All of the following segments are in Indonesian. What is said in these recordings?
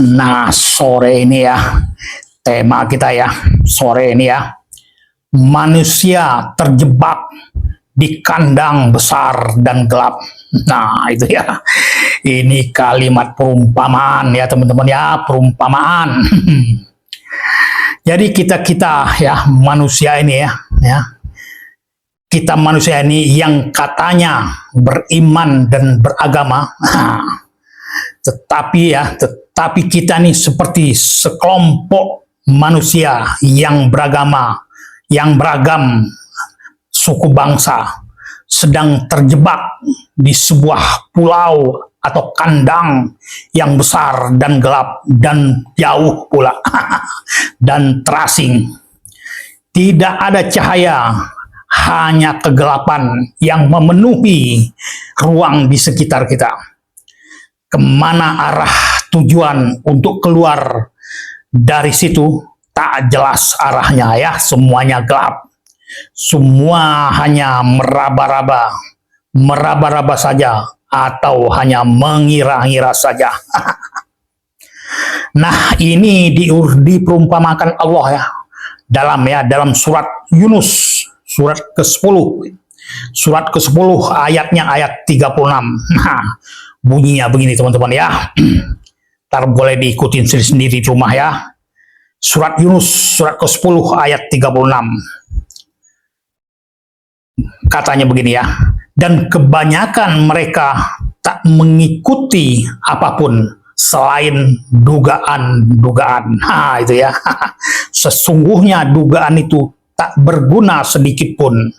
Nah, sore ini ya, tema kita ya, sore ini ya, manusia terjebak di kandang besar dan gelap. Nah, itu ya, ini kalimat perumpamaan ya teman-teman ya, perumpamaan. Jadi kita ya, manusia ini ya, kita manusia ini yang katanya beriman dan beragama, tetapi kita nih seperti sekelompok manusia yang beragam suku bangsa sedang terjebak di sebuah pulau atau kandang yang besar dan gelap dan jauh pula dan terasing. Tidak ada cahaya, hanya kegelapan yang memenuhi ruang di sekitar kita. Kemana arah tujuan untuk keluar dari situ tak jelas arahnya ya, semuanya gelap. Semua hanya meraba-raba saja atau hanya mengira-ngira saja. Nah, ini diperumpamakan Allah ya dalam surat Yunus surat ke-10. Surat ke-10 ayatnya ayat 36. Nah, bunyinya begini teman-teman ya. Ntar boleh diikutin sendiri di rumah ya. Surat Yunus surat ke-10 ayat 36. Katanya begini ya. Dan kebanyakan mereka tak mengikuti apapun selain dugaan-dugaan. Nah, itu ya. Sesungguhnya dugaan itu tak berguna sedikit pun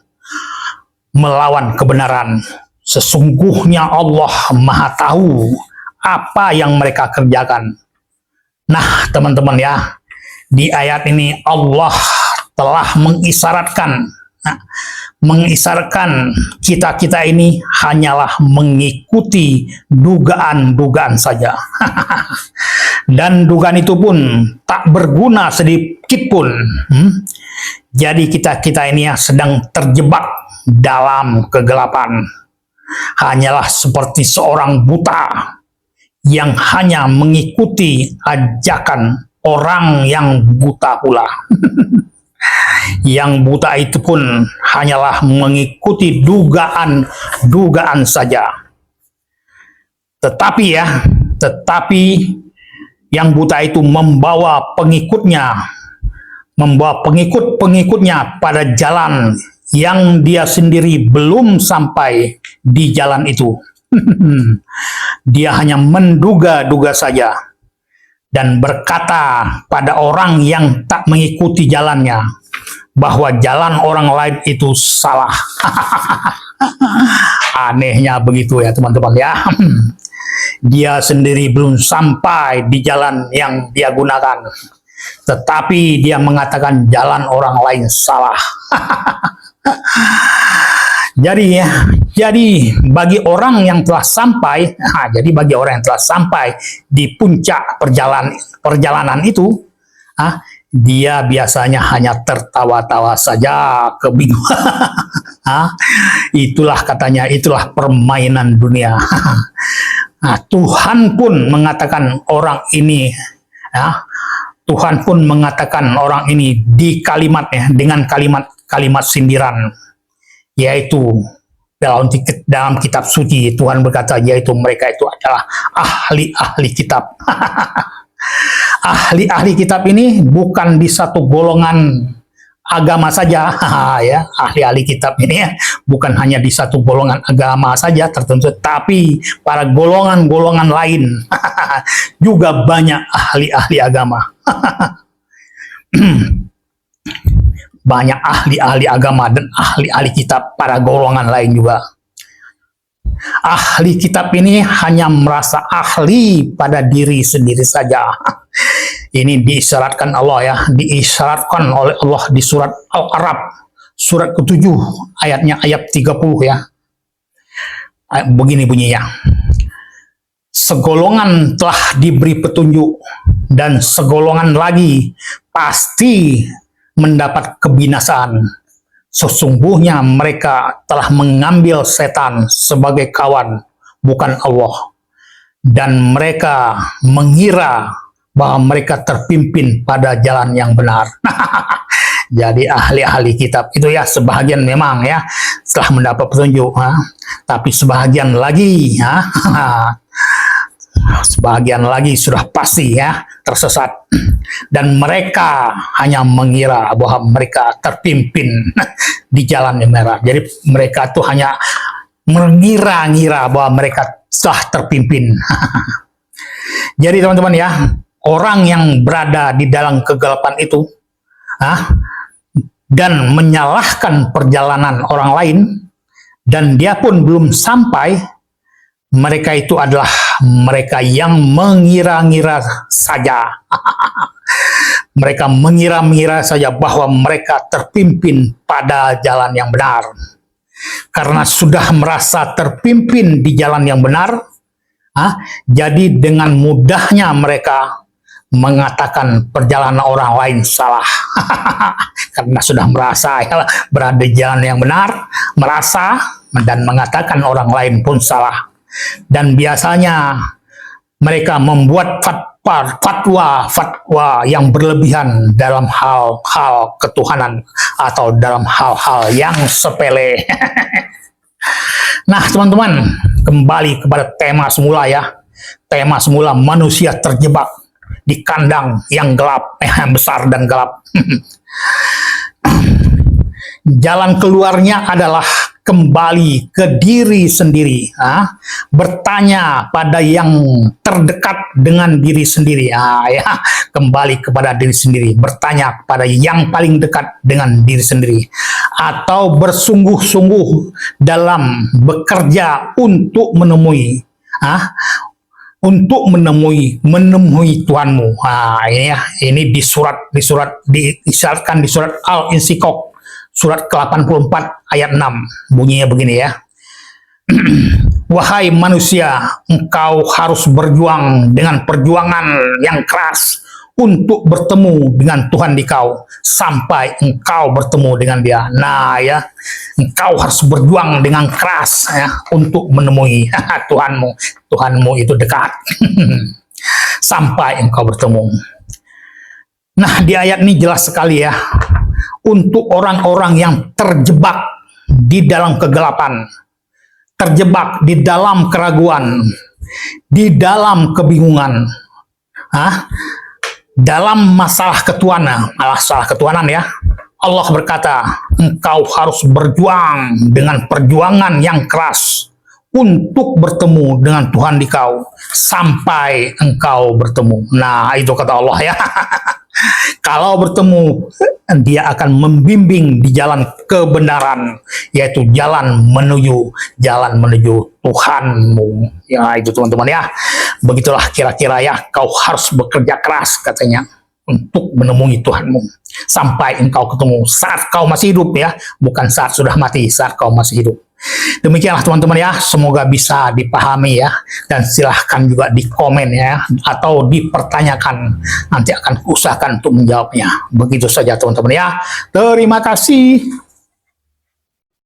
melawan kebenaran. Sesungguhnya Allah Maha tahu apa yang mereka kerjakan. Nah, teman-teman ya, di ayat ini Allah telah mengisyaratkan kita ini hanyalah mengikuti dugaan-dugaan saja. Dan dugaan itu pun tak berguna sedikit pun. Jadi kita ini ya sedang terjebak dalam kegelapan. Hanyalah seperti seorang buta yang hanya mengikuti ajakan orang yang buta pula. Yang buta itu pun hanyalah mengikuti dugaan saja. Tetapi yang buta itu membawa pengikut-pengikutnya pada jalan yang dia sendiri belum sampai di jalan itu. Dia hanya menduga-duga saja dan berkata pada orang yang tak mengikuti jalannya bahwa jalan orang lain itu salah. Anehnya begitu ya teman-teman ya. Dia sendiri belum sampai di jalan yang dia gunakan, tetapi dia mengatakan jalan orang lain salah. Jadi bagi orang yang telah sampai, bagi orang yang telah sampai di puncak perjalanan itu, dia biasanya hanya tertawa-tawa saja, kebingungan. Itulah katanya, itulah permainan dunia. Tuhan pun mengatakan orang ini, di kalimatnya dengan kalimat sindiran, yaitu dalam kitab suci Tuhan berkata, yaitu mereka itu adalah ahli-ahli kitab. Ahli-ahli kitab ini bukan di satu golongan agama saja, ya. Ahli-ahli kitab ini ya, bukan hanya di satu golongan agama saja tertentu, tapi pada golongan-golongan lain juga banyak ahli-ahli agama. Banyak ahli-ahli agama dan ahli-ahli kitab pada golongan lain juga. Ahli kitab ini hanya merasa ahli pada diri sendiri saja. Ini diisyaratkan Allah ya, diisyaratkan oleh Allah di surat Al-A'raf, surat ke-7, ayat 30 ya. Begini bunyinya. Segolongan telah diberi petunjuk dan segolongan lagi pasti mendapat kebinasaan. Sesungguhnya mereka telah mengambil setan sebagai kawan, bukan Allah. Dan mereka mengira bahwa mereka terpimpin pada jalan yang benar. Jadi ahli-ahli kitab itu ya sebahagian memang ya setelah mendapat petunjuk, tapi sebahagian lagi sebahagian lagi sudah pasti ya tersesat, dan mereka hanya mengira bahwa mereka terpimpin di jalan yang benar. Jadi mereka tuh hanya mengira-ngira bahwa mereka telah terpimpin. Jadi teman-teman ya, orang yang berada di dalam kegelapan itu dan menyalahkan perjalanan orang lain, dan dia pun belum sampai, mereka itu adalah mereka yang mengira-ngira saja. Mereka mengira-ngira saja bahwa mereka terpimpin pada jalan yang benar. Karena sudah merasa terpimpin di jalan yang benar, jadi dengan mudahnya mereka mengatakan perjalanan orang lain salah. Karena sudah merasa ya, berada di jalan yang benar, merasa dan mengatakan orang lain pun salah. Dan biasanya mereka membuat fatwa yang berlebihan dalam hal-hal ketuhanan atau dalam hal-hal yang sepele. Nah teman-teman, kembali kepada tema semula ya. Tema semula, manusia terjebak di kandang yang gelap, besar dan gelap. Jalan keluarnya adalah kembali ke diri sendiri, bertanya pada yang terdekat dengan diri sendiri, ya, kembali kepada diri sendiri, bertanya pada yang paling dekat dengan diri sendiri, atau bersungguh-sungguh dalam bekerja untuk menemui, Tuhanmu. Ini ya, ini disyaratkan di surat Al-Insyikok surat ke-84 ayat 6, bunyinya begini ya. Wahai manusia, engkau harus berjuang dengan perjuangan yang keras untuk bertemu dengan Tuhan dikau sampai engkau bertemu dengan Dia. Nah ya, engkau harus berjuang dengan keras ya untuk menemui Tuhanmu. Tuhanmu itu dekat. Sampai engkau bertemu. Nah, di ayat ini jelas sekali ya, untuk orang-orang yang terjebak di dalam kegelapan, terjebak di dalam keraguan, di dalam kebingungan, dalam masalah ketuhanan ya, Allah berkata, engkau harus berjuang dengan perjuangan yang keras untuk bertemu dengan Tuhan dikau sampai engkau bertemu. Nah, itu kata Allah ya. Kalau bertemu, Dia akan membimbing di jalan kebenaran, yaitu jalan menuju Tuhanmu. Ya, itu teman-teman ya. Begitulah kira-kira ya, kau harus bekerja keras katanya untuk menemui Tuhanmu sampai engkau ketemu saat kau masih hidup ya, bukan saat sudah mati, saat kau masih hidup. Demikianlah teman-teman ya, semoga bisa dipahami ya, dan silahkan juga di komen ya, atau dipertanyakan, nanti akan usahakan untuk menjawabnya. Begitu saja teman-teman ya, terima kasih.